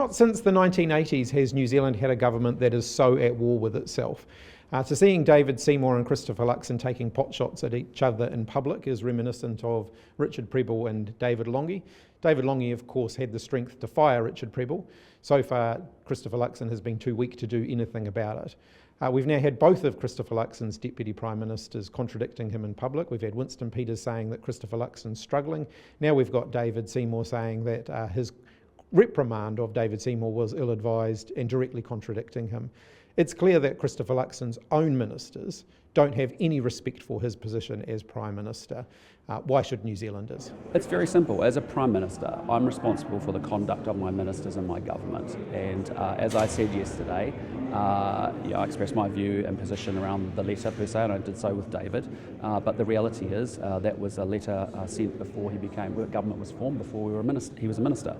Not since the 1980s has New Zealand had a government that is so at war with itself. So seeing David Seymour and Christopher Luxon taking potshots at each other in public is reminiscent of Richard Prebble and David Lange. David Lange, of course, had the strength to fire Richard Prebble. So far, Christopher Luxon has been too weak to do anything about it. We've now had both of Christopher Luxon's Deputy Prime Ministers contradicting him in public. We've had Winston Peters saying that Christopher Luxon's struggling. Now we've got David Seymour saying that his reprimand of David Seymour was ill-advised and directly contradicting him. It's clear that Christopher Luxon's own ministers don't have any respect for his position as Prime Minister. Why should New Zealanders? It's very simple. As a Prime Minister, I'm responsible for the conduct of my ministers and my government. And as I said yesterday, I expressed my view and position around the letter per se, and I did so with David. But the reality is that was a letter sent before government was formed, before he was a minister.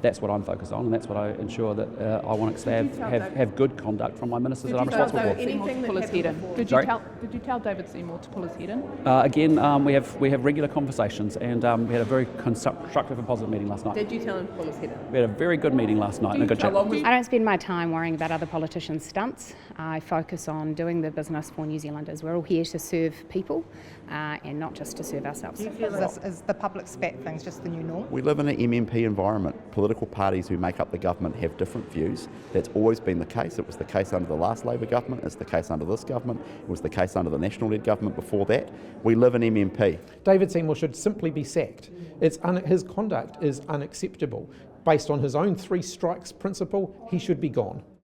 That's what I'm focused on, and that's what I ensure that I want to have good conduct from my ministers that I'm responsible for. To pull his head in. Did you tell David Seymour to pull his head in? Again, we have regular conversations, and we had a very constructive and positive meeting last night. Did you tell him to pull his head in? We had a very good meeting last night and a good chat. I don't spend my time worrying about other politicians' stunts. I focus on doing the business for New Zealanders. We're all here to serve people and not just to serve ourselves. Do you feel is the public spat things just the new norm? We live in an MMP environment. Political parties who make up the government have different views. That's always been the case. It was the case under the last Labor government, it's the case under this government, it was the case under the National-led government before that. We live in MMP. David Seymour should simply be sacked. His conduct is unacceptable. Based on his own 3 strikes principle, he should be gone.